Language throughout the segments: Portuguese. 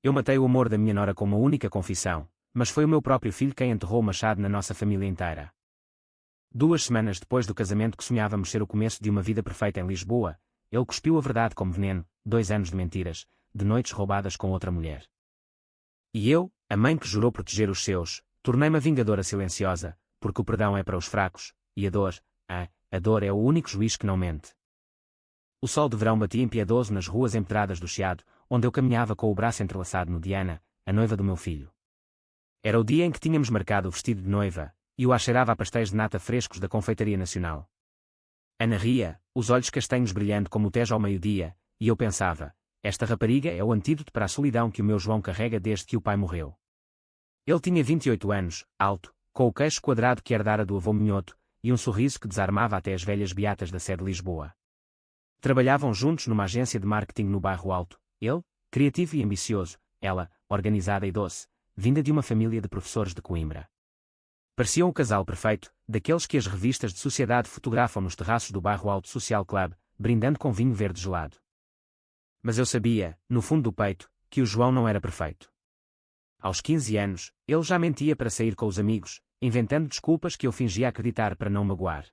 Eu matei o amor da minha nora com uma única confissão, mas foi o meu próprio filho quem enterrou o machado na nossa família inteira. 2 semanas depois do casamento que sonhávamos ser o começo de uma vida perfeita em Lisboa, ele cuspiu a verdade como veneno, 2 anos de mentiras, de noites roubadas com outra mulher. E eu, a mãe que jurou proteger os seus, tornei-me a vingadora silenciosa, porque o perdão é para os fracos, e a dor é o único juiz que não mente. O sol de verão batia impiedoso nas ruas empedradas do Chiado, onde eu caminhava com o braço entrelaçado no Diana, a noiva do meu filho. Era o dia em que tínhamos marcado o vestido de noiva, e o cheirava a pastéis de nata frescos da Confeitaria Nacional. Ana ria, os olhos castanhos brilhando como o Tejo ao meio-dia, e eu pensava, esta rapariga é o antídoto para a solidão que o meu João carrega desde que o pai morreu. Ele tinha 28 anos, alto, com o queixo quadrado que herdara do avô minhoto, e um sorriso que desarmava até as velhas beatas da sede de Lisboa. Trabalhavam juntos numa agência de marketing no Bairro Alto, ele, criativo e ambicioso, ela, organizada e doce, vinda de uma família de professores de Coimbra. Pareciam o casal perfeito, daqueles que as revistas de sociedade fotografam nos terraços do Bairro Alto Social Club, brindando com vinho verde gelado. Mas eu sabia, no fundo do peito, que o João não era perfeito. Aos 15 anos, ele já mentia para sair com os amigos, inventando desculpas que eu fingia acreditar para não magoar.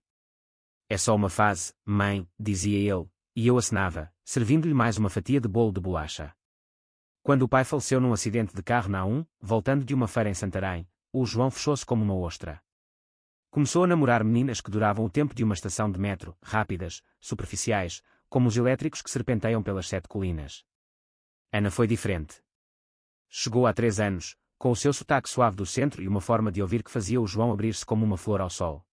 É só uma fase, mãe, dizia ele, e eu acenava, servindo-lhe mais uma fatia de bolo de bolacha. Quando o pai faleceu num acidente de carro na A1, voltando de uma feira em Santarém, o João fechou-se como uma ostra. Começou a namorar meninas que duravam o tempo de uma estação de metro, rápidas, superficiais, como os elétricos que serpenteiam pelas 7 colinas. Ana foi diferente. Chegou há 3 anos, com o seu sotaque suave do centro e uma forma de ouvir que fazia o João abrir-se como uma flor ao sol.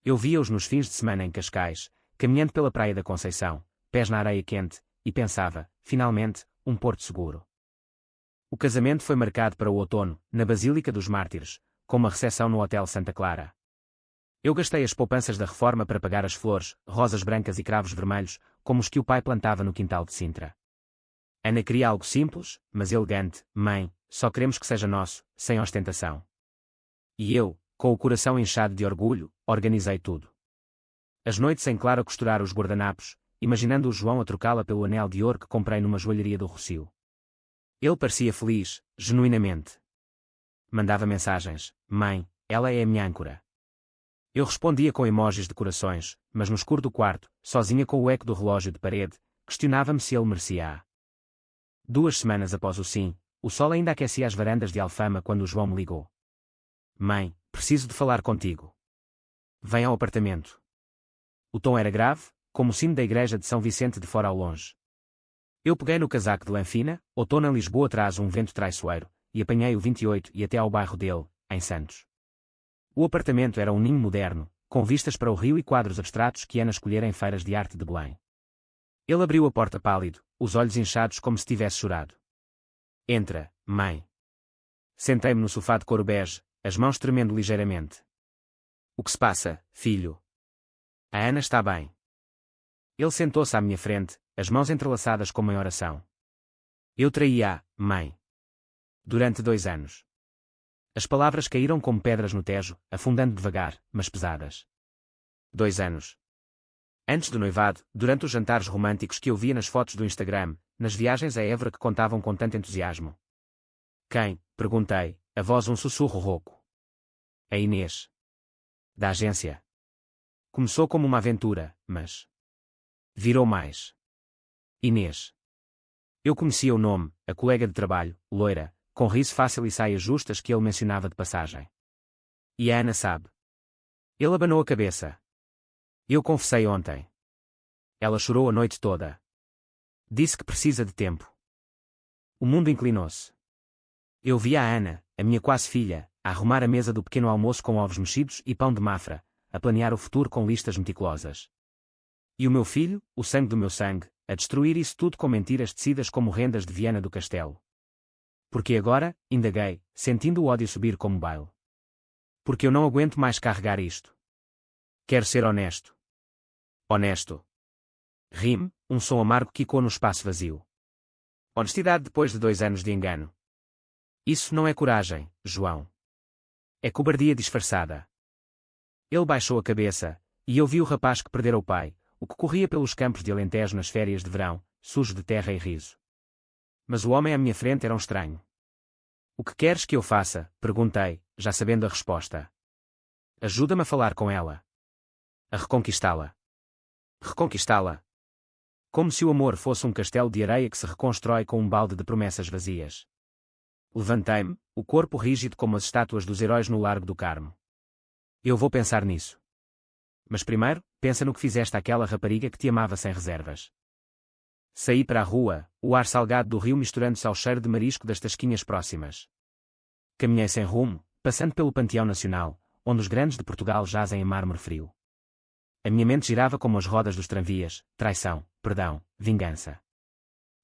Eu via-os nos fins de semana em Cascais, caminhando pela praia da Conceição, pés na areia quente, e pensava, finalmente, um porto seguro. O casamento foi marcado para o outono, na Basílica dos Mártires, com uma recepção no Hotel Santa Clara. Eu gastei as poupanças da reforma para pagar as flores, rosas brancas e cravos vermelhos, como os que o pai plantava no quintal de Sintra. Ana queria algo simples, mas elegante. Mãe, só queremos que seja nosso, sem ostentação. E eu, com o coração inchado de orgulho, organizei tudo. As noites em claro a costurar os guardanapos, imaginando o João a trocá-la pelo anel de ouro que comprei numa joalharia do Rossio. Ele parecia feliz, genuinamente. Mandava mensagens, mãe, ela é a minha âncora. Eu respondia com emojis de corações, mas no escuro do quarto, sozinha com o eco do relógio de parede, questionava-me se ele merecia. 2 semanas após o sim, o sol ainda aquecia as varandas de Alfama quando o João me ligou. Mãe, preciso de falar contigo. Vem ao apartamento. O tom era grave, como o sino da igreja de São Vicente de fora ao longe. Eu peguei no casaco de lã fina, outono em Lisboa traz um vento traiçoeiro, e apanhei o 28 e até ao bairro dele, em Santos. O apartamento era um ninho moderno, com vistas para o rio e quadros abstratos que Ana escolhera em feiras de arte de Belém. Ele abriu a porta pálido, os olhos inchados como se tivesse chorado. Entra, mãe. Sentei-me no sofá de couro bege, as mãos tremendo ligeiramente. O que se passa, filho? A Ana está bem. Ele sentou-se à minha frente, as mãos entrelaçadas como em oração. Eu traí-a, mãe. Durante 2 anos. As palavras caíram como pedras no Tejo, afundando devagar, mas pesadas. 2 anos. Antes do noivado, durante os jantares românticos que eu via nas fotos do Instagram, nas viagens a Évora que contavam com tanto entusiasmo. Quem? Perguntei, a voz um sussurro rouco. A Inês. Da agência. Começou como uma aventura, mas virou mais. Inês. Eu conhecia o nome, a colega de trabalho, loira, com riso fácil e saias justas que ele mencionava de passagem. E a Ana sabe. Ele abanou a cabeça. Eu confessei ontem. Ela chorou a noite toda. Disse que precisa de tempo. O mundo inclinou-se. Eu vi a Ana, a minha quase filha, a arrumar a mesa do pequeno almoço com ovos mexidos e pão de mafra, a planear o futuro com listas meticulosas. E o meu filho, o sangue do meu sangue, a destruir isso tudo com mentiras tecidas como rendas de Viana do Castelo. Porque agora, indaguei, sentindo o ódio subir como baile. Porque eu não aguento mais carregar isto. Quero ser honesto. Honesto. Rime, um som amargo quicou no espaço vazio. Honestidade depois de 2 anos de engano. Isso não é coragem, João. É cobardia disfarçada. Ele baixou a cabeça, e eu vi o rapaz que perdera o pai, o que corria pelos campos de Alentejo nas férias de verão, sujo de terra e riso. Mas o homem à minha frente era um estranho. O que queres que eu faça? Perguntei, já sabendo a resposta. Ajuda-me a falar com ela. A reconquistá-la. Reconquistá-la. Como se o amor fosse um castelo de areia que se reconstrói com um balde de promessas vazias. Levantei-me, o corpo rígido como as estátuas dos heróis no Largo do Carmo. Eu vou pensar nisso. Mas primeiro, pensa no que fizeste àquela rapariga que te amava sem reservas. Saí para a rua, o ar salgado do rio misturando-se ao cheiro de marisco das tasquinhas próximas. Caminhei sem rumo, passando pelo Panteão Nacional, onde os grandes de Portugal jazem em mármore frio. A minha mente girava como as rodas dos tranvias: traição, perdão, vingança.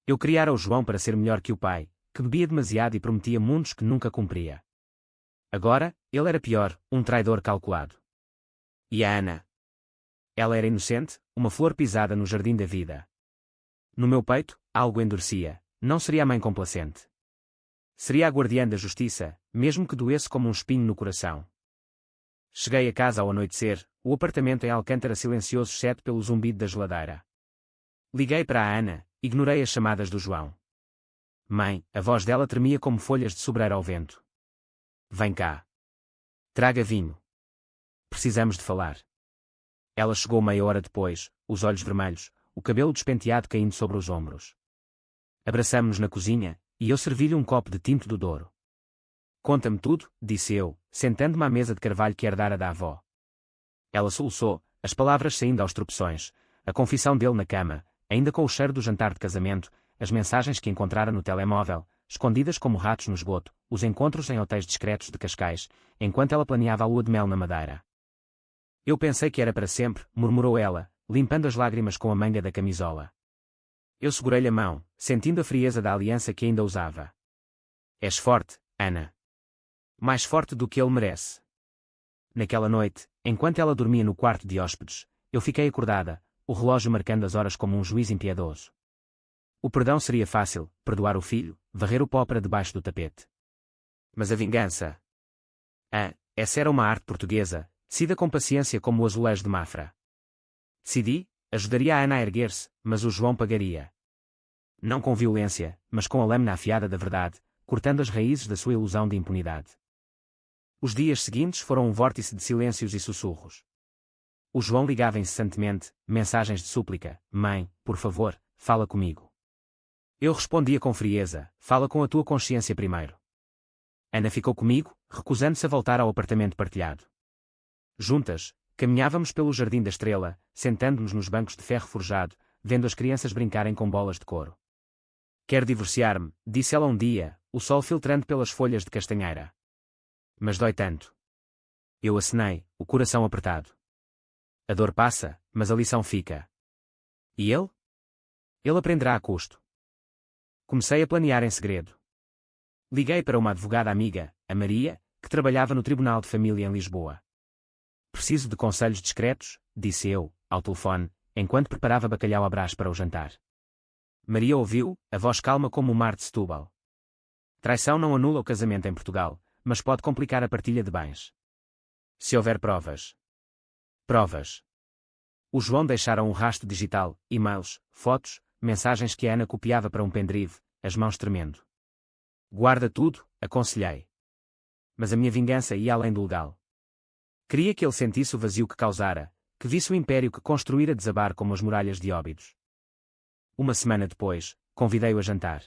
Eu criara o João para ser melhor que o pai, que bebia demasiado e prometia mundos que nunca cumpria. Agora, ele era pior, um traidor calculado. E a Ana? Ela era inocente, uma flor pisada no jardim da vida. No meu peito, algo endurecia. Não seria a mãe complacente. Seria a guardiã da justiça, mesmo que doesse como um espinho no coração. Cheguei a casa ao anoitecer, o apartamento em Alcântara silencioso exceto pelo zumbido da geladeira. Liguei para a Ana, ignorei as chamadas do João. Mãe, a voz dela tremia como folhas de sobreiro ao vento. Vem cá. Traga vinho. Precisamos de falar. Ela chegou meia hora depois, os olhos vermelhos, o cabelo despenteado caindo sobre os ombros. Abraçamo-nos na cozinha, e eu servi-lhe um copo de tinto do Douro. Conta-me tudo, disse eu, sentando-me à mesa de carvalho que herdara da avó. Ela soluçou, as palavras saindo aos tropeções, a confissão dele na cama, ainda com o cheiro do jantar de casamento, as mensagens que encontrara no telemóvel, escondidas como ratos no esgoto, os encontros em hotéis discretos de Cascais, enquanto ela planeava a lua de mel na Madeira. Eu pensei que era para sempre, murmurou ela, limpando as lágrimas com a manga da camisola. Eu segurei-lhe a mão, sentindo a frieza da aliança que ainda usava. És forte, Ana. Mais forte do que ele merece. Naquela noite, enquanto ela dormia no quarto de hóspedes, eu fiquei acordada, o relógio marcando as horas como um juiz impiedoso. O perdão seria fácil, perdoar o filho, varrer o pó para debaixo do tapete. Mas a vingança? Essa era uma arte portuguesa, tecida com paciência como o azulejo de Mafra. Decidi, ajudaria a Ana a erguer-se, mas o João pagaria. Não com violência, mas com a lâmina afiada da verdade, cortando as raízes da sua ilusão de impunidade. Os dias seguintes foram um vórtice de silêncios e sussurros. O João ligava incessantemente, mensagens de súplica: mãe, por favor, fala comigo. Eu respondia com frieza: fala com a tua consciência primeiro. Ana ficou comigo, recusando-se a voltar ao apartamento partilhado. Juntas, caminhávamos pelo Jardim da Estrela, sentando-nos nos bancos de ferro forjado, vendo as crianças brincarem com bolas de couro. Quero divorciar-me, disse ela um dia, o sol filtrando pelas folhas de castanheira. Mas dói tanto. Eu acenei, o coração apertado. A dor passa, mas a lição fica. E ele? Ele aprenderá a custo. Comecei a planear em segredo. Liguei para uma advogada amiga, a Maria, que trabalhava no Tribunal de Família em Lisboa. Preciso de conselhos discretos, disse eu, ao telefone, enquanto preparava bacalhau à brás para o jantar. Maria ouviu, a voz calma como o mar de Setúbal. Traição não anula o casamento em Portugal, mas pode complicar a partilha de bens. Se houver provas. Provas. O João deixara um rastro digital, e-mails, fotos, mensagens que a Ana copiava para um pendrive, as mãos tremendo. Guarda tudo, aconselhei. Mas a minha vingança ia além do legal. Queria que ele sentisse o vazio que causara, que visse o império que construíra desabar como as muralhas de Óbidos. Uma semana depois, convidei-o a jantar.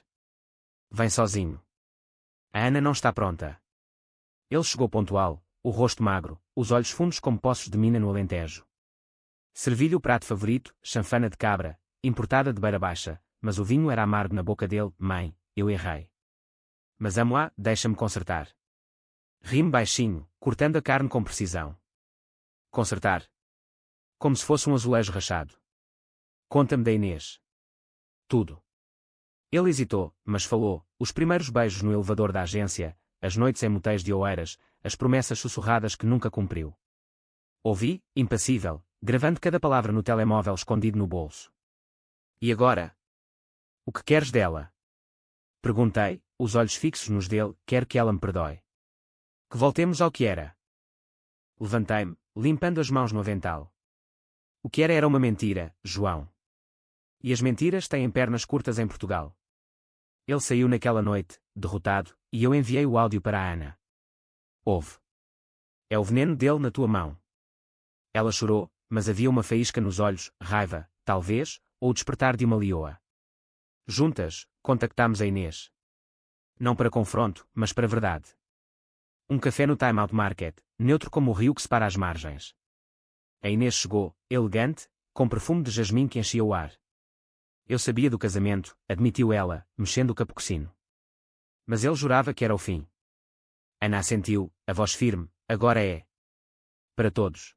Vem sozinho. A Ana não está pronta. Ele chegou pontual, o rosto magro, os olhos fundos como poços de mina no Alentejo. Servi-lhe o prato favorito, chanfana de cabra, importada de Beira Baixa, mas o vinho era amargo na boca dele. Mãe, eu errei. Mas amo-a, deixa-me consertar. Ri-me baixinho, cortando a carne com precisão. Consertar? Como se fosse um azulejo rachado. Conta-me da Inês. Tudo. Ele hesitou, mas falou: os primeiros beijos no elevador da agência, as noites em motéis de Oeiras, as promessas sussurradas que nunca cumpriu. Ouvi, impassível, gravando cada palavra no telemóvel escondido no bolso. E agora? O que queres dela? Perguntei, os olhos fixos nos dele. Quero que ela me perdoe. Que voltemos ao que era. Levantei-me, limpando as mãos no avental. O que era uma mentira, João. E as mentiras têm pernas curtas em Portugal. Ele saiu naquela noite, derrotado, e eu enviei o áudio para a Ana. Ouve. É o veneno dele na tua mão. Ela chorou, mas havia uma faísca nos olhos, raiva, talvez, ou o despertar de uma leoa. Juntas, contactámos a Inês. Não para confronto, mas para verdade. Um café no Time Out Market, neutro como o rio que separa as margens. A Inês chegou, elegante, com perfume de jasmim que enchia o ar. Eu sabia do casamento, admitiu ela, mexendo o capucino. Mas ele jurava que era o fim. Ana assentiu, a voz firme, agora é. Para todos.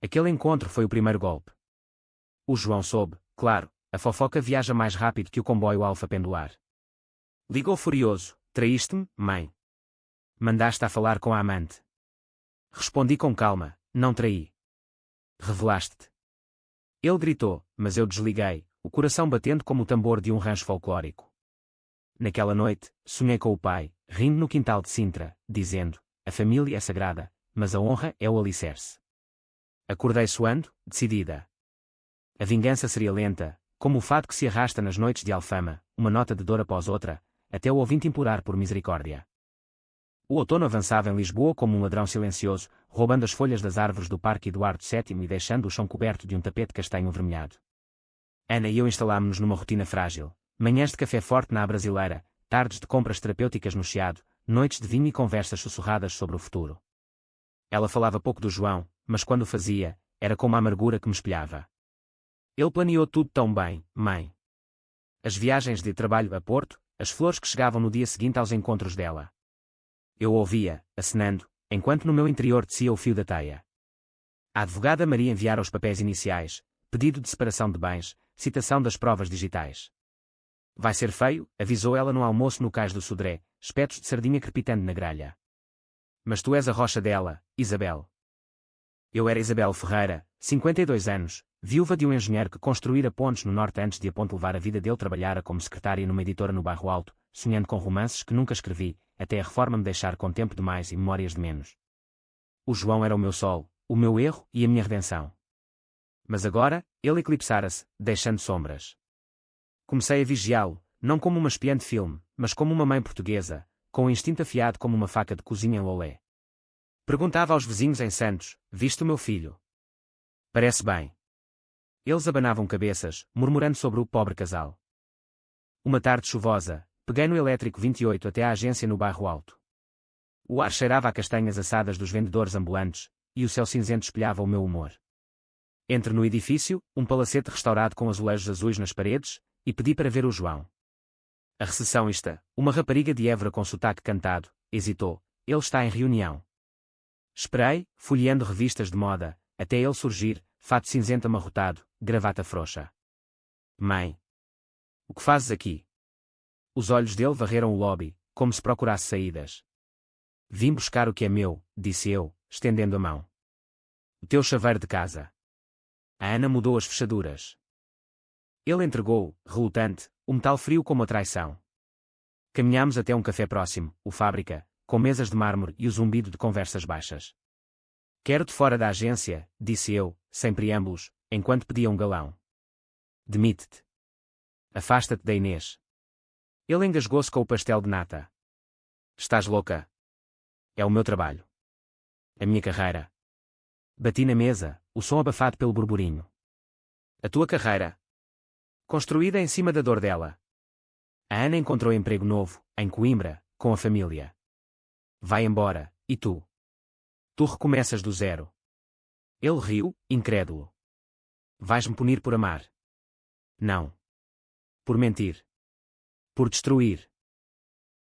Aquele encontro foi o primeiro golpe. O João soube, claro, a fofoca viaja mais rápido que o comboio alfa pendular. Ligou furioso, traíste-me, mãe. Mandaste a falar com a amante. Respondi com calma, não traí. Revelaste-te. Ele gritou, mas eu desliguei, o coração batendo como o tambor de um rancho folclórico. Naquela noite, sonhei com o pai, rindo no quintal de Sintra, dizendo, a família é sagrada, mas a honra é o alicerce. Acordei suando, decidida. A vingança seria lenta, como o fado que se arrasta nas noites de Alfama, uma nota de dor após outra, até o ouvinte implorar por misericórdia. O outono avançava em Lisboa como um ladrão silencioso, roubando as folhas das árvores do Parque Eduardo VII e deixando o chão coberto de um tapete castanho avermelhado. Ana e eu instalámo-nos numa rotina frágil, manhãs de café forte na brasileira, tardes de compras terapêuticas no Chiado, noites de vinho e conversas sussurradas sobre o futuro. Ela falava pouco do João, mas quando o fazia, era como a amargura que me espelhava. Ele planeou tudo tão bem, mãe. As viagens de trabalho a Porto, as flores que chegavam no dia seguinte aos encontros dela. Eu ouvia, acenando, enquanto no meu interior descia o fio da teia. A advogada Maria enviara os papéis iniciais, pedido de separação de bens, citação das provas digitais. Vai ser feio, avisou ela no almoço no cais do Sodré, espetos de sardinha crepitando na grelha. Mas tu és a rocha dela, Isabel. Eu era Isabel Ferreira, 52 anos, viúva de um engenheiro que construíra pontes no norte antes de a ponte levar a vida dele trabalhara como secretária numa editora no Bairro Alto, sonhando com romances que nunca escrevi, até a reforma me deixar com tempo de mais e memórias de menos. O João era o meu sol, o meu erro e a minha redenção. Mas agora, ele eclipsara-se, deixando sombras. Comecei a vigiá-lo, não como uma espiã de filme, mas como uma mãe portuguesa, com o instinto afiado como uma faca de cozinha em Lolé. Perguntava aos vizinhos em Santos, viste o meu filho? Parece bem. Eles abanavam cabeças, murmurando sobre o pobre casal. Uma tarde chuvosa, peguei no elétrico 28 até à agência no Bairro Alto. O ar cheirava a castanhas assadas dos vendedores ambulantes, e o céu cinzento espelhava o meu humor. Entre no edifício, um palacete restaurado com azulejos azuis nas paredes, e pedi para ver o João. A recepcionista, uma rapariga de Évora com sotaque cantado, hesitou, ele está em reunião. Esperei, folheando revistas de moda, até ele surgir, fato cinzento amarrotado, gravata frouxa. Mãe. O que fazes aqui? Os olhos dele varreram o lobby, como se procurasse saídas. Vim buscar o que é meu, disse eu, estendendo a mão. O teu chaveiro de casa. A Ana mudou as fechaduras. Ele entregou, relutante, o metal frio como a traição. Caminhámos até um café próximo, o Fábrica, com mesas de mármore e o zumbido de conversas baixas. Quero-te fora da agência, disse eu, sem preâmbulos, enquanto pedia um galão. Demite-te. Afasta-te da Inês. Ele engasgou-se com o pastel de nata. Estás louca? É o meu trabalho. A minha carreira. Bati na mesa, o som abafado pelo burburinho. A tua carreira. Construída em cima da dor dela. A Ana encontrou emprego novo, em Coimbra, com a família. Vai embora, e tu? Tu recomeças do zero. Ele riu, incrédulo. Vais-me punir por amar? Não. Por mentir. Por destruir.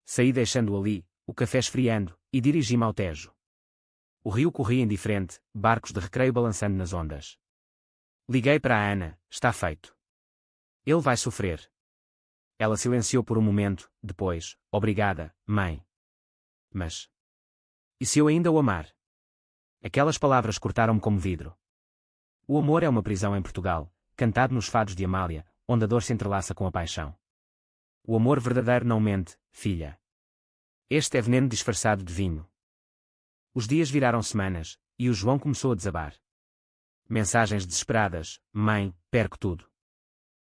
Saí deixando ali, o café esfriando, e dirigi-me ao Tejo. O rio corria indiferente, barcos de recreio balançando nas ondas. Liguei para a Ana, está feito. Ele vai sofrer. Ela silenciou por um momento, depois, obrigada, mãe. Mas... e se eu ainda o amar? Aquelas palavras cortaram-me como vidro. O amor é uma prisão em Portugal, cantado nos fados de Amália, onde a dor se entrelaça com a paixão. O amor verdadeiro não mente, filha. Este é veneno disfarçado de vinho. Os dias viraram semanas, e o João começou a desabar. Mensagens desesperadas, mãe, perco tudo.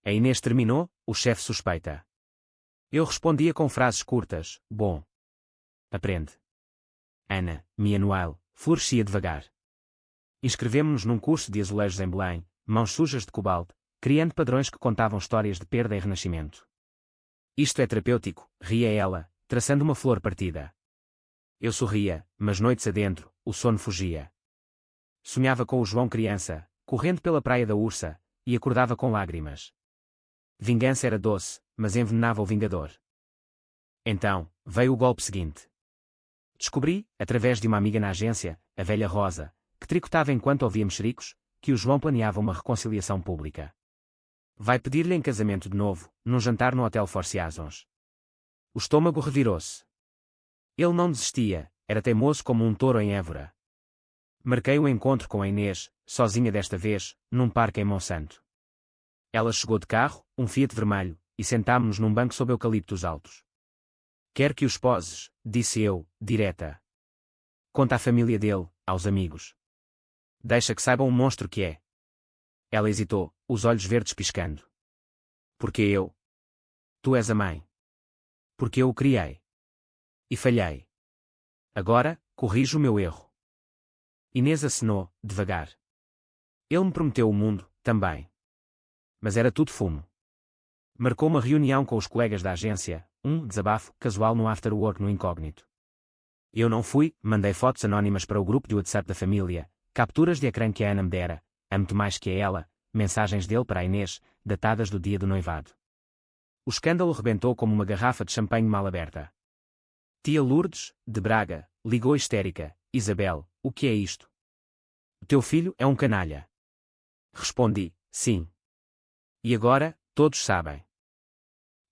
A Inês terminou, o chefe suspeita. Eu respondia com frases curtas: bom. Aprende. Ana, Meanwhile, florescia devagar. Inscrevemo-nos num curso de azulejos em Belém, mãos sujas de cobalto, criando padrões que contavam histórias de perda e renascimento. Isto é terapêutico, ria ela, traçando uma flor partida. Eu sorria, mas noites adentro, o sono fugia. Sonhava com o João criança, correndo pela praia da Ursa, e acordava com lágrimas. Vingança era doce, mas envenenava o vingador. Então, veio o golpe seguinte. Descobri, através de uma amiga na agência, a velha Rosa, que tricotava enquanto ouvia mexericos, que o João planeava uma reconciliação pública. Vai pedir-lhe em casamento de novo, num jantar no Hotel Four Seasons. O estômago revirou-se. Ele não desistia, era teimoso como um touro em Évora. Marquei o encontro com a Inês, sozinha desta vez, num parque em Monsanto. Ela chegou de carro, um Fiat vermelho, e sentámo-nos num banco sob eucaliptos altos. Quer que os poses, disse eu, direta. Conta à família dele, aos amigos. Deixa que saibam o monstro que é. Ela hesitou, os olhos verdes piscando. Porque eu? Tu és a mãe. Porque eu o criei. E falhei. Agora, corrijo o meu erro. Inês acenou, devagar. Ele me prometeu o mundo, também. Mas era tudo fumo. Marcou uma reunião com os colegas da agência, um desabafo casual no afterwork no incógnito. Eu não fui, mandei fotos anónimas para o grupo de WhatsApp da família, capturas de ecrã que a Ana me dera, amo-te mais que a ela, mensagens dele para a Inês, datadas do dia do noivado. O escândalo rebentou como uma garrafa de champanhe mal aberta. Tia Lourdes, de Braga, ligou histérica: Isabel, o que é isto? O teu filho é um canalha. Respondi: sim. E agora, todos sabem.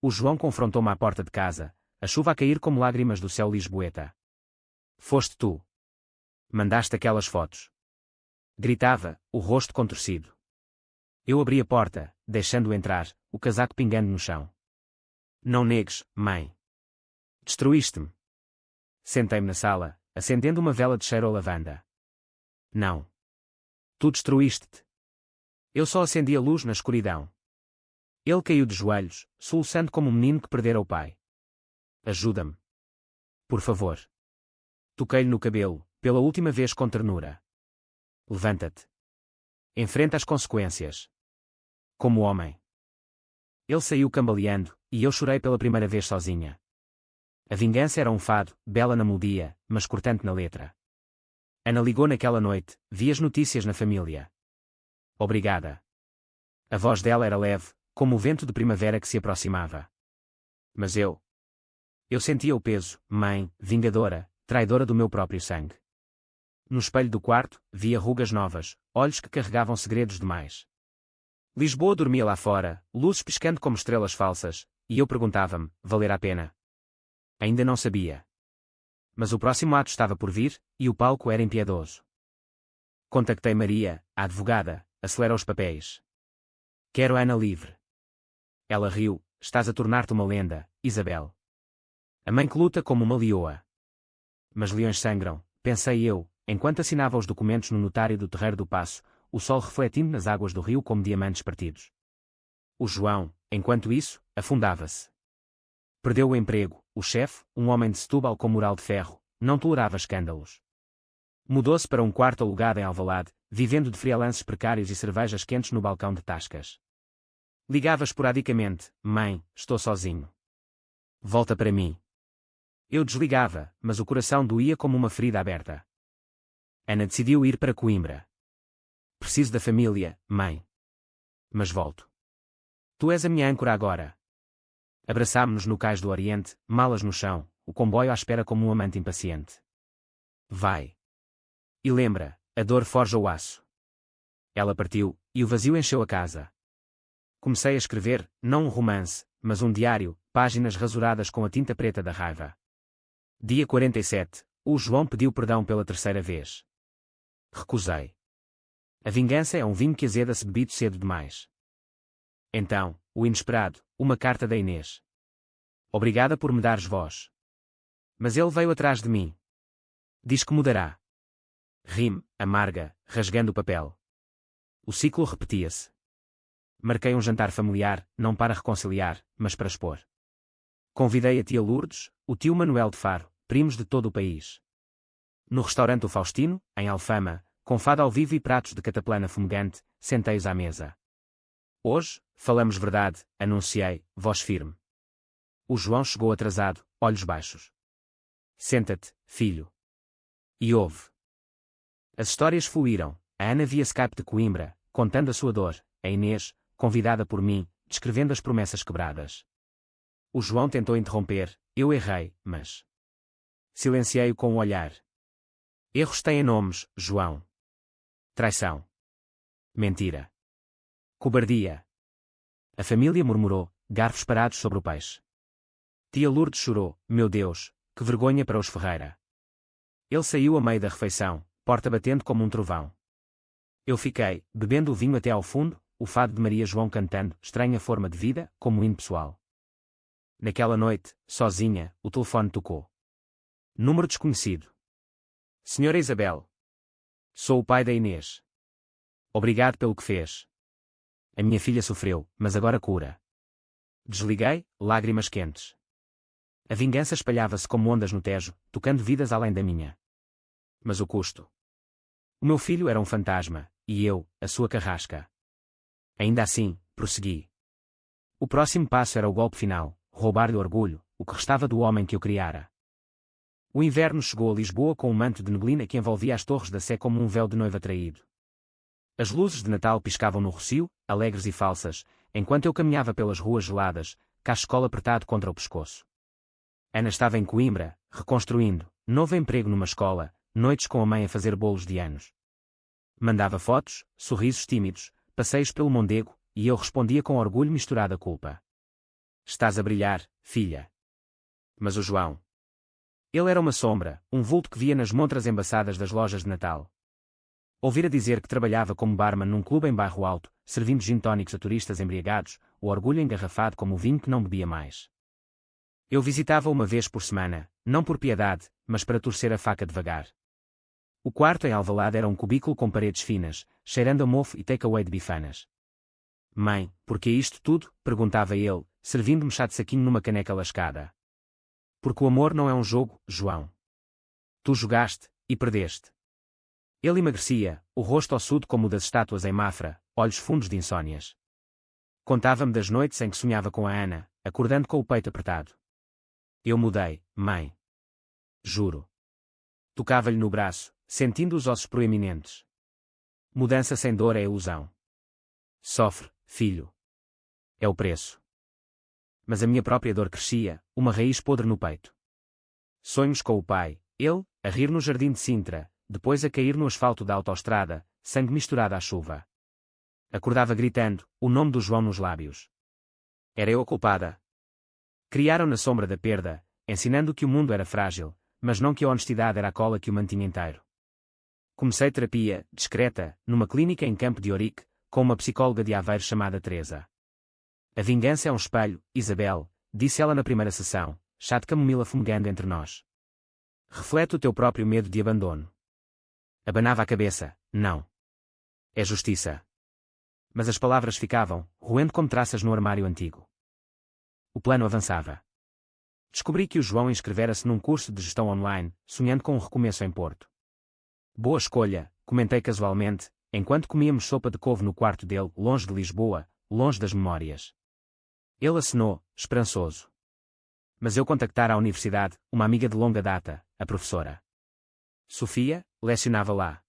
O João confrontou-me à porta de casa, a chuva a cair como lágrimas do céu lisboeta. Foste tu. Mandaste aquelas fotos. Gritava, o rosto contorcido. Eu abri a porta, deixando-o entrar, o casaco pingando no chão. Não negues, mãe. Destruíste-me. Sentei-me na sala, acendendo uma vela de cheiro a lavanda. Não. Tu destruíste-te. Eu só acendi a luz na escuridão. Ele caiu de joelhos, soluçando como um menino que perdera o pai. Ajuda-me. Por favor. Toquei-lhe no cabelo, pela última vez com ternura. Levanta-te. Enfrenta as consequências. Como homem. Ele saiu cambaleando, e eu chorei pela primeira vez sozinha. A vingança era um fado, bela na melodia, mas cortante na letra. Ana ligou naquela noite, vi as notícias na família. Obrigada. A voz dela era leve, como o vento de primavera que se aproximava. Mas eu sentia o peso, mãe, vingadora, traidora do meu próprio sangue. No espelho do quarto, via rugas novas, olhos que carregavam segredos demais. Lisboa dormia lá fora, luzes piscando como estrelas falsas, e eu perguntava-me, valer a pena? Ainda não sabia. Mas o próximo ato estava por vir, e o palco era impiedoso. Contactei Maria, a advogada, acelera os papéis. Quero a Ana livre. Ela riu: estás a tornar-te uma lenda, Isabel. A mãe que luta como uma leoa. Mas leões sangram, pensei eu, enquanto assinava os documentos no notário do Terreiro do Paço, o sol refletindo nas águas do rio como diamantes partidos. O João, enquanto isso, afundava-se. Perdeu o emprego, o chefe, um homem de Setúbal com moral de ferro, não tolerava escândalos. Mudou-se para um quarto alugado em Alvalade, vivendo de freelances precários e cervejas quentes no balcão de Tascas. Ligava esporadicamente: mãe, estou sozinho. Volta para mim. Eu desligava, mas o coração doía como uma ferida aberta. Ana decidiu ir para Coimbra. Preciso da família, mãe. Mas volto. Tu és a minha âncora agora. Abraçámo-nos no cais do Oriente, malas no chão, o comboio à espera como um amante impaciente. Vai. E lembra, a dor forja o aço. Ela partiu, e o vazio encheu a casa. Comecei a escrever, não um romance, mas um diário, páginas rasuradas com a tinta preta da raiva. Dia 47, o João pediu perdão pela terceira vez. Recusei. A vingança é um vinho que azeda se bebido cedo demais. Então, o inesperado, uma carta da Inês. Obrigada por me dares voz. Mas ele veio atrás de mim. Diz que mudará. Rime, amarga, rasgando o papel. O ciclo repetia-se. Marquei um jantar familiar, não para reconciliar, mas para expor. Convidei a tia Lourdes, o tio Manuel de Faro, primos de todo o país. No restaurante O Faustino, em Alfama, com fado ao vivo e pratos de cataplana fumegante, sentei-os à mesa. Hoje, falamos verdade, anunciei, voz firme. O João chegou atrasado, olhos baixos. Senta-te, filho. E ouve. As histórias fluíram. A Ana via Skype de Coimbra, contando a sua dor. A Inês, convidada por mim, descrevendo as promessas quebradas. O João tentou interromper, eu errei, mas... Silenciei-o com um olhar. Erros têm nomes, João. Traição. Mentira. Cobardia. A família murmurou, garfos parados sobre o peixe. Tia Lourdes chorou, meu Deus, que vergonha para os Ferreira. Ele saiu a meio da refeição, porta batendo como um trovão. Eu fiquei, bebendo o vinho até ao fundo, o fado de Maria João cantando, estranha forma de vida, como hino pessoal. Naquela noite, sozinha, o telefone tocou. Número desconhecido. Senhora Isabel. Sou o pai da Inês. Obrigado pelo que fez. A minha filha sofreu, mas agora cura. Desliguei, lágrimas quentes. A vingança espalhava-se como ondas no Tejo, tocando vidas além da minha. Mas o custo. O meu filho era um fantasma, e eu, a sua carrasca. Ainda assim, prossegui. O próximo passo era o golpe final, roubar-lhe o orgulho, o que restava do homem que eu criara. O inverno chegou a Lisboa com um manto de neblina que envolvia as torres da Sé como um véu de noiva traído. As luzes de Natal piscavam no rocio, alegres e falsas, enquanto eu caminhava pelas ruas geladas, cachecol apertado contra o pescoço. Ana estava em Coimbra, reconstruindo, novo emprego numa escola, noites com a mãe a fazer bolos de anos. Mandava fotos, sorrisos tímidos, passeios pelo Mondego, e eu respondia com orgulho misturado a culpa. Estás a brilhar, filha. Mas o João. Ele era uma sombra, um vulto que via nas montras embaçadas das lojas de Natal. Ouvira dizer que trabalhava como barman num clube em Bairro Alto, servindo gin tónicos a turistas embriagados, o orgulho engarrafado como o vinho que não bebia mais. Eu visitava-o uma vez por semana, não por piedade, mas para torcer a faca devagar. O quarto em Alvalade era um cubículo com paredes finas, cheirando a mofo e takeaway de bifanas. Mãe, por que isto tudo? Perguntava ele, servindo-me chá de saquinho numa caneca lascada. Porque o amor não é um jogo, João. Tu jogaste, e perdeste. Ele emagrecia, o rosto ossudo como o das estátuas em Mafra, olhos fundos de insónias. Contava-me das noites em que sonhava com a Ana, acordando com o peito apertado. Eu mudei, mãe. Juro. Tocava-lhe no braço, sentindo os ossos proeminentes. Mudança sem dor é ilusão. Sofre, filho. É o preço. Mas a minha própria dor crescia, uma raiz podre no peito. Sonhos com o pai, ele, a rir no jardim de Sintra, depois a cair no asfalto da autoestrada, sangue misturado à chuva. Acordava gritando, o nome do João nos lábios. Era eu a culpada. Criaram na sombra da perda, ensinando que o mundo era frágil, mas não que a honestidade era a cola que o mantinha inteiro. Comecei terapia, discreta, numa clínica em Campo de Ourique, com uma psicóloga de Aveiro chamada Teresa. A vingança é um espelho, Isabel, disse ela na primeira sessão, chá de camomila fumegando entre nós. Reflete o teu próprio medo de abandono. Abanava a cabeça, não. É justiça. Mas as palavras ficavam, roendo como traças no armário antigo. O plano avançava. Descobri que o João inscrevera-se num curso de gestão online, sonhando com um recomeço em Porto. Boa escolha, comentei casualmente, enquanto comíamos sopa de couve no quarto dele, longe de Lisboa, longe das memórias. Ele acenou, esperançoso. Mas eu contactara à universidade, uma amiga de longa data, a professora Sofia, lecionava lá.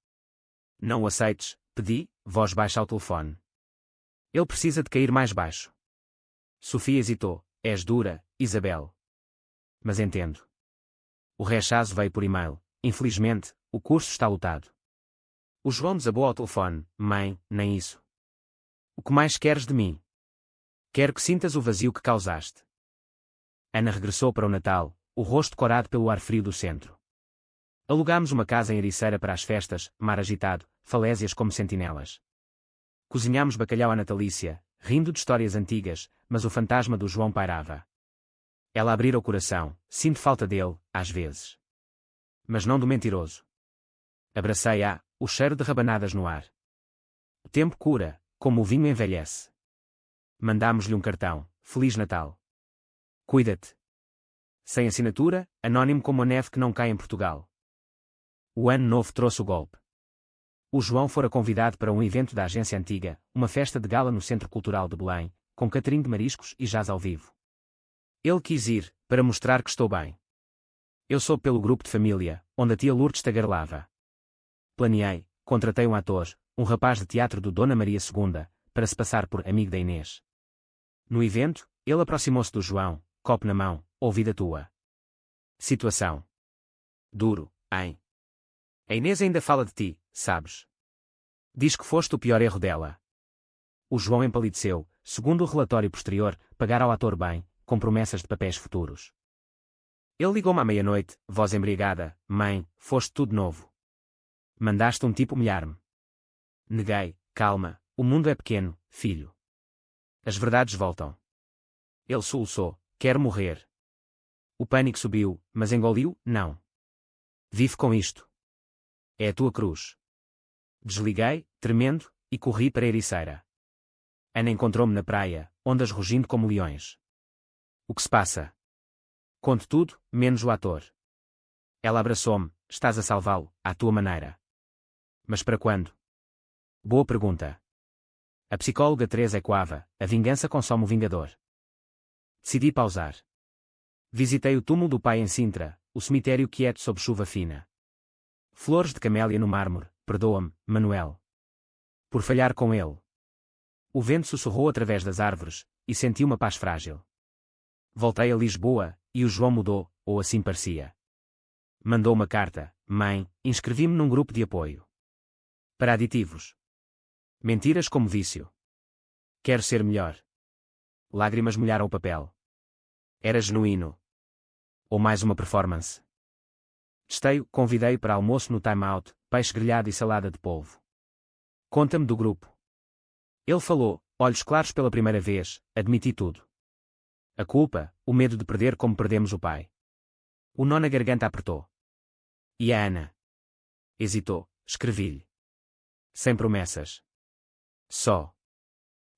Não o aceites, pedi, voz baixa ao telefone. Ele precisa de cair mais baixo. Sofia hesitou, és dura, Isabel. Mas entendo. O rechaço veio por e-mail, infelizmente, o curso está lotado. O João desabou ao telefone, mãe, nem isso. O que mais queres de mim? Quero que sintas o vazio que causaste. Ana regressou para o Natal, o rosto corado pelo ar frio do centro. Alugámos uma casa em Ericeira para as festas, mar agitado, falésias como sentinelas. Cozinhámos bacalhau à natalícia, rindo de histórias antigas, mas o fantasma do João pairava. Ela abrira o coração, sinto falta dele, às vezes. Mas não do mentiroso. Abracei-a, o cheiro de rabanadas no ar. O tempo cura, como o vinho envelhece. Mandámos-lhe um cartão, Feliz Natal. Cuida-te. Sem assinatura, anónimo como a neve que não cai em Portugal. O ano novo trouxe o golpe. O João fora convidado para um evento da Agência Antiga, uma festa de gala no Centro Cultural de Belém, com catering de mariscos e jazz ao vivo. Ele quis ir, para mostrar que estou bem. Eu soube pelo grupo de família, onde a tia Lourdes tagarelava. Planeei, contratei um ator, um rapaz de teatro do Dona Maria II, para se passar por amigo da Inês. No evento, ele aproximou-se do João, copo na mão, ouvi a tua situação. Duro, hein? A Inês ainda fala de ti, sabes? Diz que foste o pior erro dela. O João empalideceu, segundo o relatório posterior, pagar ao ator bem, com promessas de papéis futuros. Ele ligou-me à meia-noite, voz embriagada: mãe, foste tudo novo. Mandaste um tipo humilhar-me. Neguei: calma, o mundo é pequeno, filho. As verdades voltam. Ele soluçou: quero morrer. O pânico subiu, mas engoliu: não. Vive com isto. É a tua cruz. Desliguei, tremendo, e corri para a Ericeira. Ana encontrou-me na praia, ondas rugindo como leões. O que se passa? Conte tudo, menos o ator. Ela abraçou-me: estás a salvá-lo, à tua maneira. Mas para quando? Boa pergunta. A psicóloga Teresa ecoava: a vingança consome o vingador. Decidi pausar. Visitei o túmulo do pai em Sintra, o cemitério quieto sob chuva fina. Flores de camélia no mármore: perdoa-me, Manuel. Por falhar com ele. O vento sussurrou através das árvores, e senti uma paz frágil. Voltei a Lisboa, e o João mudou, ou assim parecia. Mandou uma carta: mãe, inscrevi-me num grupo de apoio. Para aditivos. Mentiras como vício. Quero ser melhor. Lágrimas molharam o papel. Era genuíno. Ou mais uma performance. Testei-o, convidei para almoço no time-out, peixe grelhado e salada de polvo. Conta-me do grupo. Ele falou, olhos claros pela primeira vez, admiti tudo. A culpa, o medo de perder como perdemos o pai. O nó na garganta apertou. E a Ana? Hesitou, escrevi-lhe. Sem promessas. Só.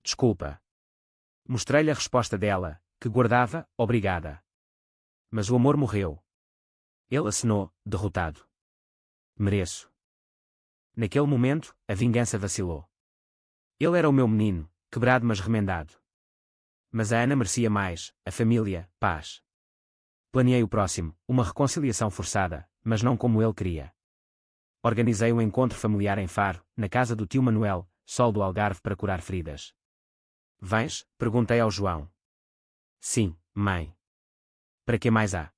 Desculpa. Mostrei-lhe a resposta dela, que guardava, obrigada. Mas o amor morreu. Ele acenou, derrotado. Mereço. Naquele momento, a vingança vacilou. Ele era o meu menino, quebrado mas remendado. Mas a Ana merecia mais, a família, paz. Planeei o próximo, uma reconciliação forçada, mas não como ele queria. Organizei um encontro familiar em Faro, na casa do tio Manuel, sol do Algarve, para curar feridas. Vens? Perguntei ao João. Sim, mãe. Para que mais há?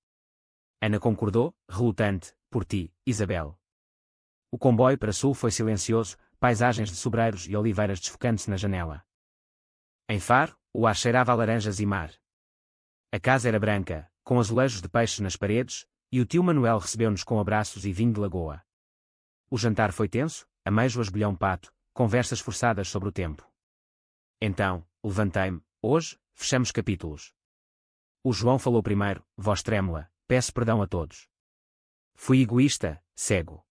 Ana concordou, relutante: por ti, Isabel. O comboio para sul foi silencioso, paisagens de sobreiros e oliveiras desfocantes na janela. Em Faro, o ar cheirava a laranjas e mar. A casa era branca, com azulejos de peixes nas paredes, e o tio Manuel recebeu-nos com abraços e vinho de lagoa. O jantar foi tenso, amêijoas bolhão pato, conversas forçadas sobre o tempo. Então, levantei-me: hoje, fechamos capítulos. O João falou primeiro, voz trêmula: peço perdão a todos. Fui egoísta, cego.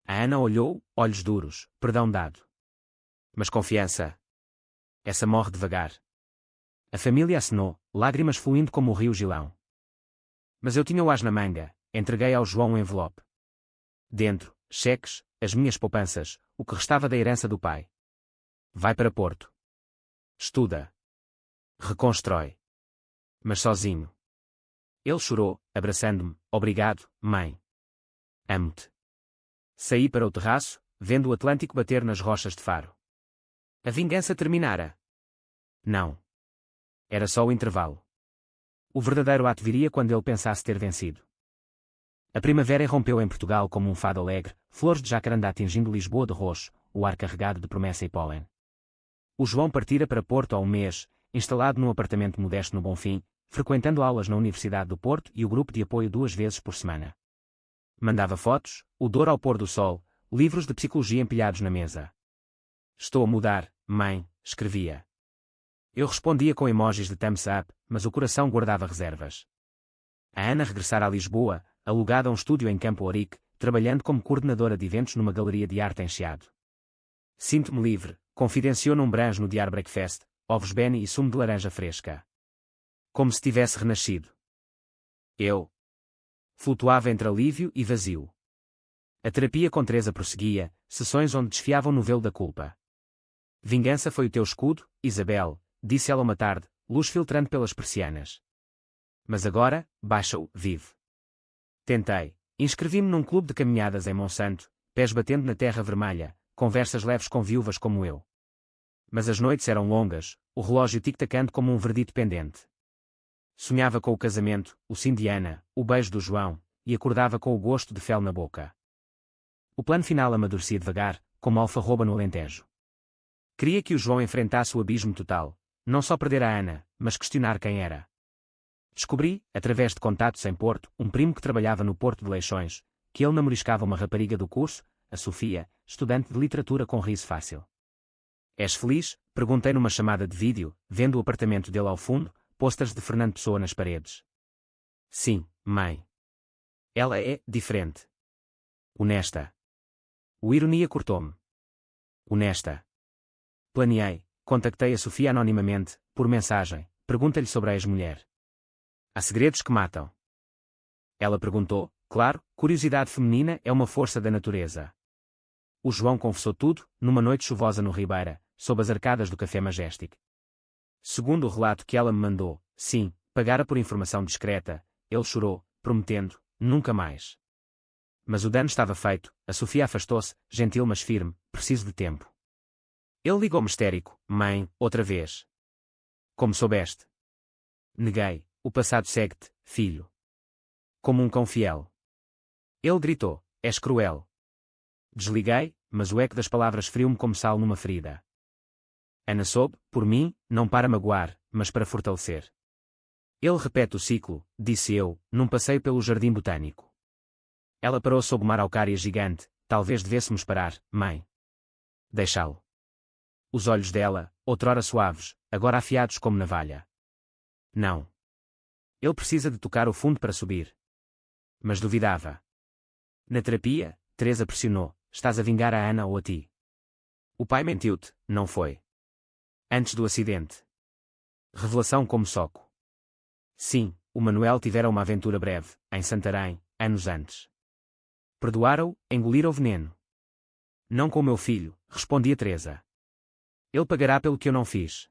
A Ana olhou, olhos duros: perdão dado. Mas confiança? Essa morre devagar. A família acenou, lágrimas fluindo como o rio Gilão. Mas eu tinha o as na manga, entreguei ao João um envelope. Dentro, cheques, as minhas poupanças, o que restava da herança do pai. Vai para Porto. Estuda. Reconstrói. Mas sozinho. Ele chorou, abraçando-me: obrigado, mãe. Amo-te. Saí para o terraço, vendo o Atlântico bater nas rochas de Faro. A vingança terminara. Não. Era só o intervalo. O verdadeiro ato viria quando ele pensasse ter vencido. A primavera irrompeu em Portugal como um fado alegre, flores de jacarandá tingindo Lisboa de roxo, o ar carregado de promessa e pólen. O João partira para Porto há um mês, instalado num apartamento modesto no Bonfim, frequentando aulas na Universidade do Porto e o grupo de apoio 2 vezes por semana. Mandava fotos, o Douro ao pôr do sol, livros de psicologia empilhados na mesa. Estou a mudar, mãe, escrevia. Eu respondia com emojis de thumbs up, mas o coração guardava reservas. A Ana regressara a Lisboa, alugada a um estúdio em Campo Ourique, trabalhando como coordenadora de eventos numa galeria de arte em Chiado. Sinto-me livre, confidenciou num branche no Diário Breakfast, ovos Benny e sumo de laranja fresca. Como se tivesse renascido. Eu flutuava entre alívio e vazio. A terapia com Teresa prosseguia, sessões onde desfiavam no velo da culpa. Vingança foi o teu escudo, Isabel, disse ela uma tarde, luz filtrando pelas persianas. Mas agora, baixa-o, vive. Tentei. Inscrevi-me num clube de caminhadas em Monsanto, pés batendo na terra vermelha, conversas leves com viúvas como eu. Mas as noites eram longas, o relógio tic-tacando como um verdito pendente. Sonhava com o casamento, o sim de Ana, o beijo do João, e acordava com o gosto de fel na boca. O plano final amadurecia devagar, como alfarroba no Alentejo. Queria que o João enfrentasse o abismo total, não só perder a Ana, mas questionar quem era. Descobri, através de contatos em Porto, um primo que trabalhava no Porto de Leixões, que ele namoriscava uma rapariga do curso, a Sofia, estudante de literatura com riso fácil. És feliz? Perguntei numa chamada de vídeo, vendo o apartamento dele ao fundo, pôsteres de Fernando Pessoa nas paredes. Sim, mãe. Ela é diferente. Honesta. O ironia cortou-me. Honesta. Planeei, contactei a Sofia anonimamente, por mensagem, pergunta-lhe sobre a ex-mulher. Há segredos que matam. Ela perguntou, claro, curiosidade feminina é uma força da natureza. O João confessou tudo, numa noite chuvosa no Ribeira, sob as arcadas do Café Majestic. Segundo o relato que ela me mandou, sim, pagara por informação discreta, ele chorou, prometendo, nunca mais. Mas o dano estava feito, a Sofia afastou-se, gentil mas firme, preciso de tempo. Ele ligou-me histérico, mãe, outra vez. Como soubeste? Neguei, o passado segue-te, filho. Como um cão fiel. Ele gritou, és cruel. Desliguei, mas o eco das palavras feriu-me como sal numa ferida. Ana soube, por mim, não para magoar, mas para fortalecer. Ele repete o ciclo, disse eu, num passeio pelo jardim botânico. Ela parou sob uma araucária gigante, talvez devêssemos parar, mãe. Deixá-lo. Os olhos dela, outrora suaves, agora afiados como navalha. Não. Ele precisa de tocar o fundo para subir. Mas duvidava. Na terapia, Teresa pressionou, estás a vingar a Ana ou a ti? O pai mentiu-te, não foi? Antes do acidente. Revelação como soco. Sim, o Manuel tivera uma aventura breve, em Santarém, anos antes. Perdoara-o, engolira o veneno. Não com o meu filho, respondia Teresa. Ele pagará pelo que eu não fiz.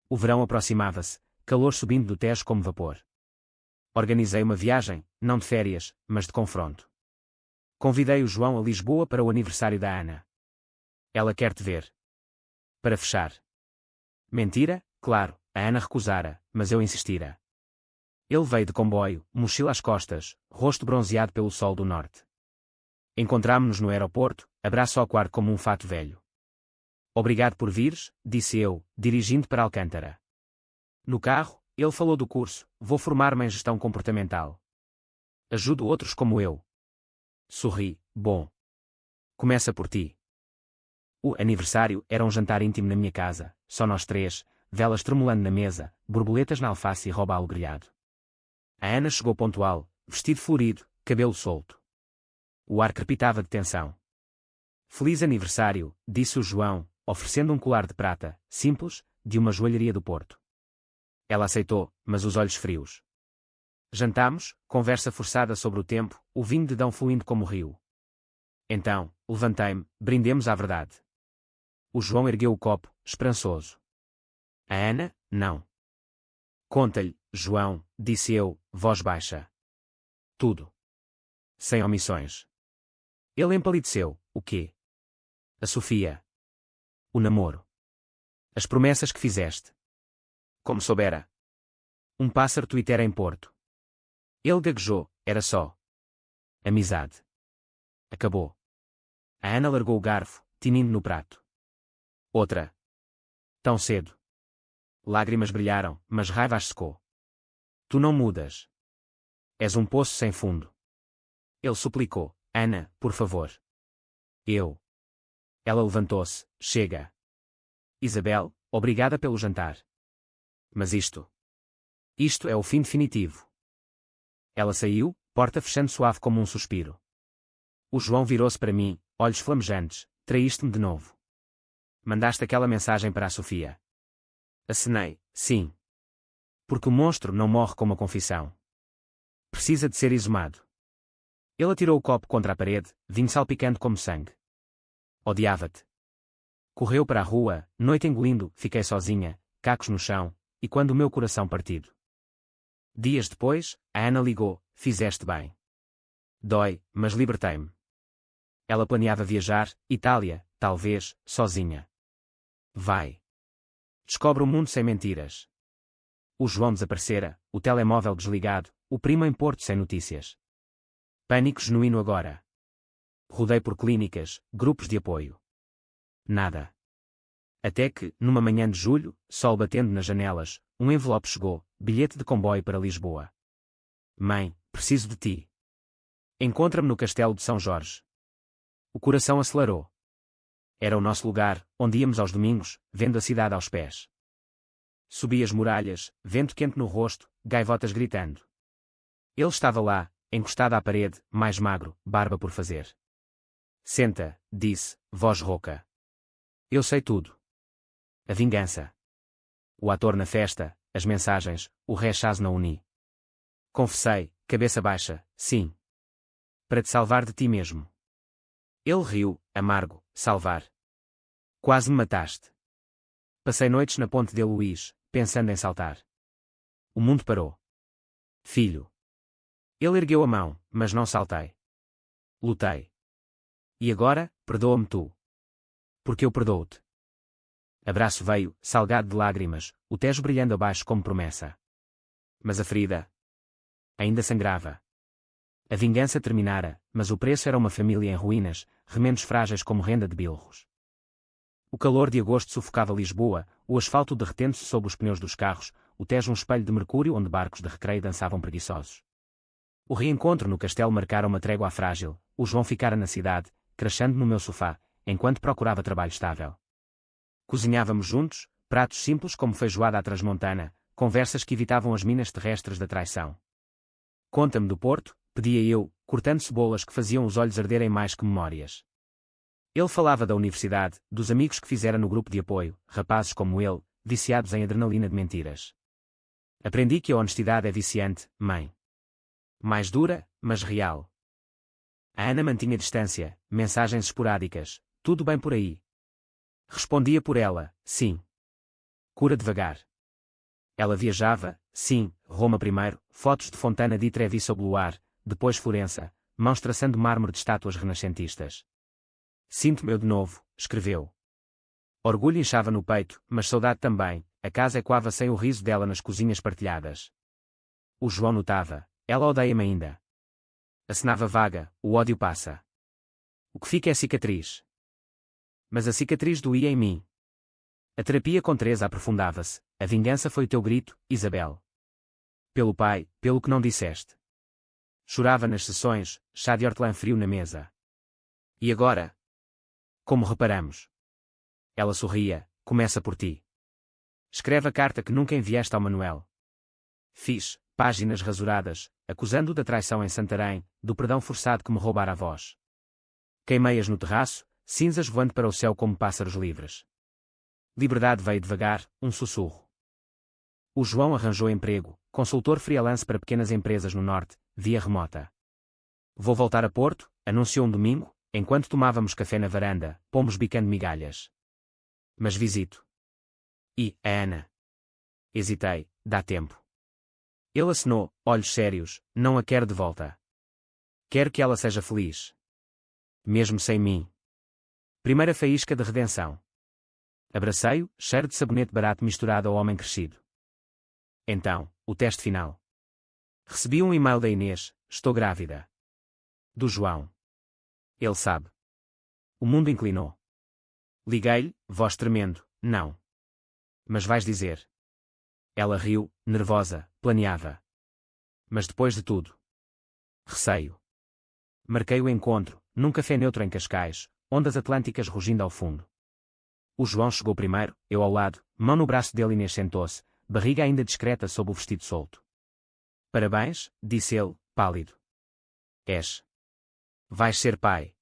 O verão aproximava-se, calor subindo do Tejo como vapor. Organizei uma viagem, não de férias, mas de confronto. Convidei o João a Lisboa para o aniversário da Ana. Ela quer te ver. Para fechar. Mentira, claro, a Ana recusara, mas eu insistira. Ele veio de comboio, mochila às costas, rosto bronzeado pelo sol do norte. Encontrámo-nos no aeroporto, abraço ao quarto como um fato velho. Obrigado por vires, disse eu, dirigindo para Alcântara. No carro, ele falou do curso, vou formar-me em gestão comportamental. Ajudo outros como eu. Sorri, bom. Começa por ti. O aniversário era um jantar íntimo na minha casa, só nós três, velas tremulando na mesa, borboletas na alface e robalo grelhado. A Ana chegou pontual, vestido florido, cabelo solto. O ar crepitava de tensão. Feliz aniversário, disse o João, oferecendo um colar de prata, simples, de uma joalharia do Porto. Ela aceitou, mas os olhos frios. Jantámos, conversa forçada sobre o tempo, o vinho de Dão fluindo como o rio. Então, levantei-me, brindemos à verdade. O João ergueu o copo, esperançoso. A Ana, não. Conta-lhe, João, disse eu, voz baixa. Tudo. Sem omissões. Ele empalideceu, o quê? A Sofia. O namoro. As promessas que fizeste. Como soubera. Um pássaro tuitera em Porto. Ele gaguejou, era só. Amizade. Acabou. A Ana largou o garfo, tinindo no prato. Outra. Tão cedo. Lágrimas brilharam, mas raiva as secou. Tu não mudas. És um poço sem fundo. Ele suplicou, Ana, por favor. Eu. Ela levantou-se, chega. Isabel, obrigada pelo jantar. Mas isto é o fim definitivo. Ela saiu, porta fechando suave como um suspiro. O João virou-se para mim, olhos flamejantes, traíste-me de novo. Mandaste aquela mensagem para a Sofia. Acenei, sim. Porque o monstro não morre com uma confissão. Precisa de ser exumado. Ele atirou o copo contra a parede, vinho salpicando como sangue. Odiava-te. Correu para a rua, noite engolindo, fiquei sozinha, cacos no chão, e quando o meu coração partido. Dias depois, a Ana ligou, fizeste bem. Dói, mas libertei-me. Ela planeava viajar, Itália, talvez, sozinha. Vai. Descobre o mundo sem mentiras. O João desaparecera, o telemóvel desligado, o primo em Porto sem notícias. Pânico genuíno agora. Rodei por clínicas, grupos de apoio. Nada. Até que, numa manhã de julho, sol batendo nas janelas, um envelope chegou, bilhete de comboio para Lisboa. Mãe, preciso de ti. Encontra-me no Castelo de São Jorge. O coração acelerou. Era o nosso lugar, onde íamos aos domingos, vendo a cidade aos pés. Subi as muralhas, vento quente no rosto, gaivotas gritando. Ele estava lá, encostado à parede, mais magro, barba por fazer. Senta, disse, voz rouca. Eu sei tudo. A vingança. O ator na festa, as mensagens, o rechazo na uni. Confessei, cabeça baixa, sim. Para te salvar de ti mesmo. Ele riu, amargo, salvar. Quase me mataste. Passei noites na ponte de Luís, pensando em saltar. O mundo parou. Filho. Ele ergueu a mão, mas não saltei. Lutei. E agora, perdoa-me tu. Porque eu perdoo-te. Abraço veio, salgado de lágrimas, o tejo brilhando abaixo como promessa. Mas a ferida ainda sangrava. A vingança terminara, mas o preço era uma família em ruínas, remendos frágeis como renda de bilros. O calor de agosto sufocava Lisboa, o asfalto derretendo-se sob os pneus dos carros, o Tejo um espelho de mercúrio onde barcos de recreio dançavam preguiçosos. O reencontro no castelo marcara uma trégua frágil, o João ficara na cidade, crachando no meu sofá, enquanto procurava trabalho estável. Cozinhávamos juntos, pratos simples como feijoada à transmontana, conversas que evitavam as minas terrestres da traição. Conta-me do Porto, pedia eu, cortando cebolas que faziam os olhos arderem mais que memórias. Ele falava da universidade, dos amigos que fizera no grupo de apoio, rapazes como ele, viciados em adrenalina de mentiras. Aprendi que a honestidade é viciante, mãe. Mais dura, mas real. A Ana mantinha distância, mensagens esporádicas, tudo bem por aí. Respondia por ela, sim. Cura devagar. Ela viajava, sim, Roma primeiro, fotos de Fontana di Trevi sob luar, depois Florença, mãos traçando mármore de estátuas renascentistas. Sinto-me eu de novo, escreveu. Orgulho inchava no peito, mas saudade também, a casa ecoava sem o riso dela nas cozinhas partilhadas. O João notava, ela odeia-me ainda. Acenava vaga, o ódio passa. O que fica é cicatriz. Mas a cicatriz doía em mim. A terapia com Teresa aprofundava-se, a vingança foi o teu grito, Isabel. Pelo pai, pelo que não disseste. Chorava nas sessões, chá de hortelã frio na mesa. E agora? Como reparamos? Ela sorria, começa por ti. Escreve a carta que nunca enviaste ao Manuel. Fiz, páginas rasuradas, acusando-o da traição em Santarém, do perdão forçado que me roubara a voz. Queimei-as no terraço, cinzas voando para o céu como pássaros livres. Liberdade veio devagar, um sussurro. O João arranjou emprego, consultor freelance para pequenas empresas no norte, via remota. Vou voltar a Porto, anunciou um domingo, enquanto tomávamos café na varanda, pomos bicando migalhas. Mas visito. E, a Ana? Hesitei, dá tempo. Ele acenou, olhos sérios, não a quero de volta. Quero que ela seja feliz. Mesmo sem mim. Primeira faísca de redenção. Abracei-o, cheiro de sabonete barato misturado ao homem crescido. Então, o teste final. Recebi um e-mail da Inês, estou grávida. Do João. Ele sabe. O mundo inclinou. Liguei-lhe, voz tremendo, não. Mas vais dizer. Ela riu, nervosa, planeava. Mas depois de tudo. Receio. Marquei o encontro, num café neutro em Cascais, ondas atlânticas rugindo ao fundo. O João chegou primeiro, eu ao lado, mão no braço dele. Inês sentou-se, barriga ainda discreta sob o vestido solto. Parabéns, disse ele, pálido. És. Vais ser pai.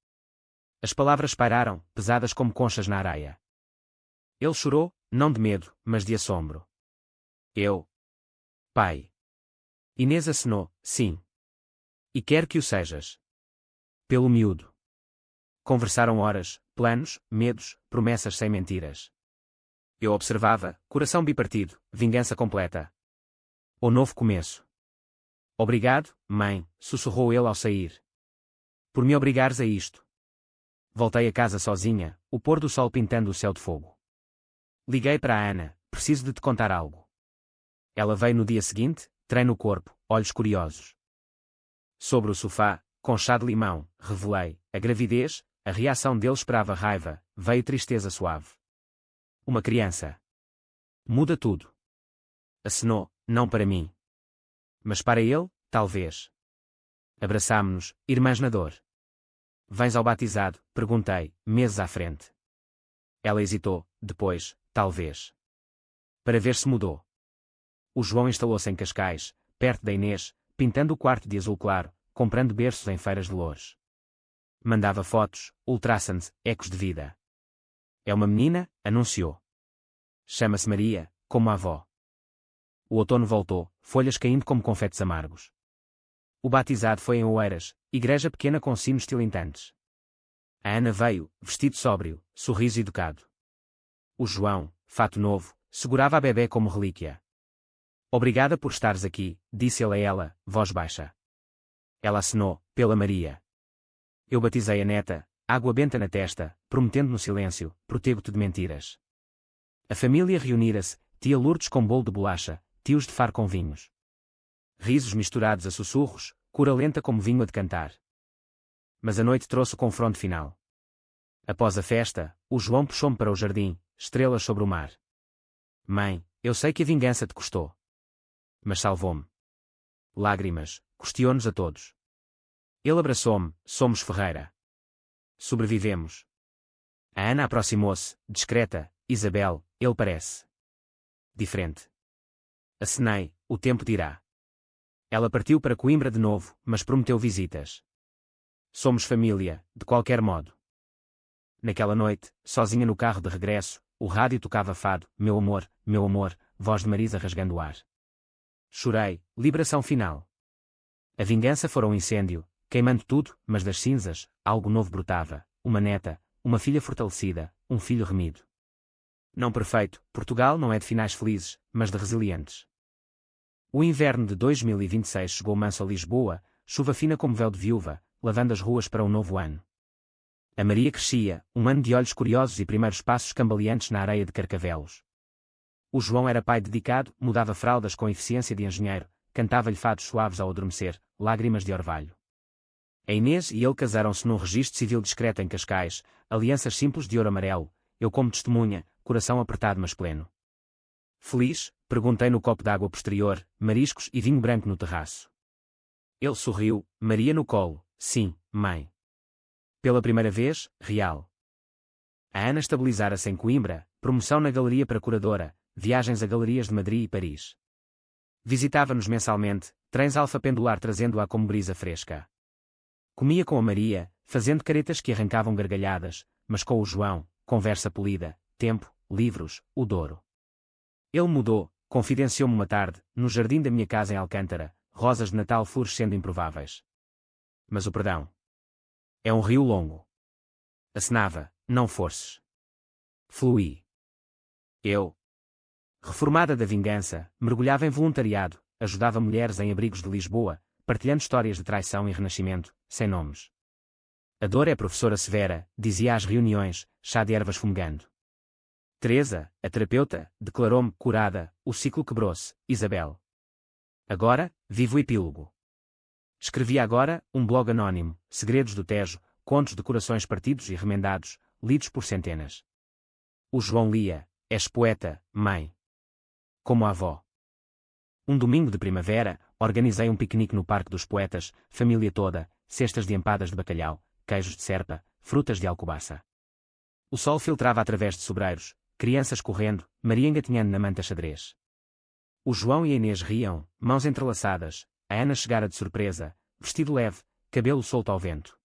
As palavras pairaram, pesadas como conchas na areia. Ele chorou, não de medo, mas de assombro. Eu. Pai. Inês acenou, sim. E quer que o sejas. Pelo miúdo. Conversaram horas, planos, medos, promessas sem mentiras. Eu observava, coração bipartido, vingança completa. O novo começo. Obrigado, mãe, sussurrou ele ao sair. Por me obrigares a isto. Voltei a casa sozinha, o pôr do sol pintando o céu de fogo. Liguei para a Ana, preciso de te contar algo. Ela veio no dia seguinte, trem no corpo, olhos curiosos. Sobre o sofá, com chá de limão, revelei, a gravidez, a reação dele esperava raiva, veio tristeza suave. Uma criança. Muda tudo. Acenou, não para mim. Mas para ele, talvez. Abraçámo-nos, irmãs na dor. Vens ao batizado? Perguntei, meses à frente. Ela hesitou, depois, talvez. Para ver se mudou. O João instalou-se em Cascais, perto da Inês, pintando o quarto de azul claro, comprando berços em feiras de Loures. Mandava fotos, ultrassons, ecos de vida. É uma menina, anunciou. Chama-se Maria, como a avó. O outono voltou, folhas caindo como confetes amargos. O batizado foi em Oeiras, igreja pequena com sinos tilintantes. A Ana veio, vestido sóbrio, sorriso educado. O João, fato novo, segurava a bebé como relíquia. Obrigada por estares aqui, disse ele a ela, voz baixa. Ela acenou, pela Maria. Eu batizei a neta, água benta na testa, prometendo no silêncio, protego-te de mentiras. A família reunira-se, tia Lourdes com bolo de bolacha, tios de faro com vinhos. Risos misturados a sussurros, cura lenta como vinho a decantar. Mas a noite trouxe o confronto final. Após a festa, o João puxou-me para o jardim, estrelas sobre o mar. Mãe, eu sei que a vingança te custou. Mas salvou-me. Lágrimas, custou-nos a todos. Ele abraçou-me, somos Ferreira. Sobrevivemos. A Ana aproximou-se, discreta, Isabel, ele parece diferente. Acenei, o tempo dirá. Ela partiu para Coimbra de novo, mas prometeu visitas. Somos família, de qualquer modo. Naquela noite, sozinha no carro de regresso, o rádio tocava fado, meu amor, voz de Marisa rasgando o ar. Chorei, liberação final. A vingança fora um incêndio, queimando tudo, mas das cinzas, algo novo brotava, uma neta, uma filha fortalecida, um filho remido. Não perfeito, Portugal não é de finais felizes, mas de resilientes. O inverno de 2026 chegou manso a Lisboa, chuva fina como véu de viúva, lavando as ruas para um novo ano. A Maria crescia, um ano de olhos curiosos e primeiros passos cambaleantes na areia de Carcavelos. O João era pai dedicado, mudava fraldas com eficiência de engenheiro, cantava-lhe fados suaves ao adormecer, lágrimas de orvalho. A Inês e ele casaram-se num registro civil discreto em Cascais, alianças simples de ouro amarelo, eu como testemunha, coração apertado mas pleno. Feliz? Perguntei no copo d'água posterior, mariscos e vinho branco no terraço. Ele sorriu, Maria no colo, sim, mãe. Pela primeira vez, real. A Ana estabilizara-se em Coimbra, promoção na galeria para curadora, viagens a galerias de Madrid e Paris. Visitava-nos mensalmente, trens alfa pendular trazendo-a como brisa fresca. Comia com a Maria, fazendo caretas que arrancavam gargalhadas, mas com o João, conversa polida, tempo, livros, o Douro. Ele mudou, confidenciou-me uma tarde, no jardim da minha casa em Alcântara, rosas de Natal florescendo improváveis. Mas o perdão é um rio longo. Acenava, não forces. Fluí. Eu, reformada da vingança, mergulhava em voluntariado, ajudava mulheres em abrigos de Lisboa, partilhando histórias de traição e renascimento, sem nomes. A dor é professora severa, dizia às reuniões, chá de ervas fumegando. Teresa, a terapeuta, declarou-me, curada, o ciclo quebrou-se, Isabel. Agora, vivo o epílogo. Escrevia agora, um blog anónimo, Segredos do Tejo, contos de corações partidos e remendados, lidos por centenas. O João lia, és poeta, mãe. Como a avó. Um domingo de primavera, organizei um piquenique no Parque dos Poetas, família toda, cestas de empadas de bacalhau, queijos de serpa, frutas de alcobaça. O sol filtrava através de sobreiros, crianças correndo, Maria engatinhando na manta xadrez. O João e a Inês riam, mãos entrelaçadas, a Ana chegara de surpresa, vestido leve, cabelo solto ao vento.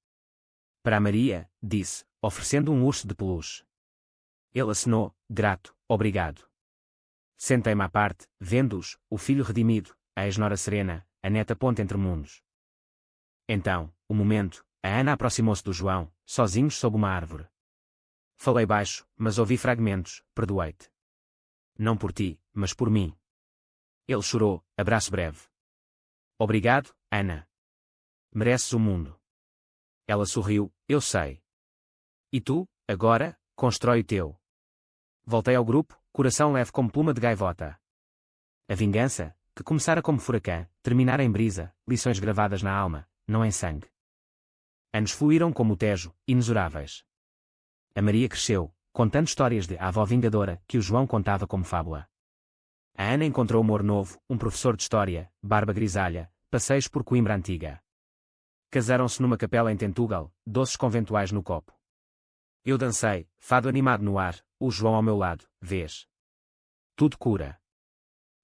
Para a Maria, disse, oferecendo um urso de peluche. Ele acenou, grato, obrigado. Sentei-me à parte, vendo-os, o filho redimido, a ex-nora serena, a neta ponte entre mundos. Então, o momento, a Ana aproximou-se do João, sozinhos sob uma árvore. Falei baixo, mas ouvi fragmentos, perdoei-te. Não por ti, mas por mim. Ele chorou, abraço breve. Obrigado, Ana. Mereces o mundo. Ela sorriu, eu sei. E tu, agora, constrói o teu. Voltei ao grupo, coração leve como pluma de gaivota. A vingança, que começara como furacão, terminara em brisa, lições gravadas na alma, não em sangue. Anos fluíram como o Tejo, inexoráveis. A Maria cresceu, contando histórias de avó vingadora que o João contava como fábula. A Ana encontrou humor novo, um professor de história, barba grisalha, passeios por Coimbra Antiga. Casaram-se numa capela em Tentugal, doces conventuais no copo. Eu dancei, fado animado no ar, o João ao meu lado, vês. Tudo cura.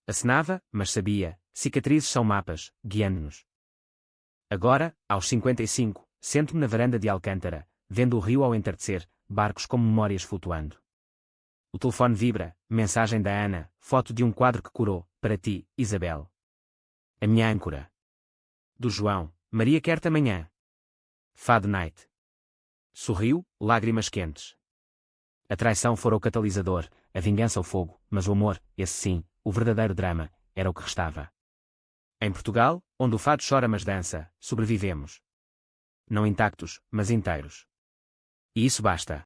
Acenava, mas sabia, cicatrizes são mapas, guiando-nos. Agora, aos 55, sento-me na varanda de Alcântara, vendo o rio ao entardecer, barcos como memórias flutuando. O telefone vibra, mensagem da Ana, foto de um quadro que curou, para ti, Isabel. A minha âncora. Do João, Maria quer-te amanhã. Fado night. Sorriu, lágrimas quentes. A traição fora o catalisador, a vingança o fogo, mas o amor, esse sim, o verdadeiro drama, era o que restava. Em Portugal, onde o fado chora mas dança, sobrevivemos. Não intactos, mas inteiros. E isso basta.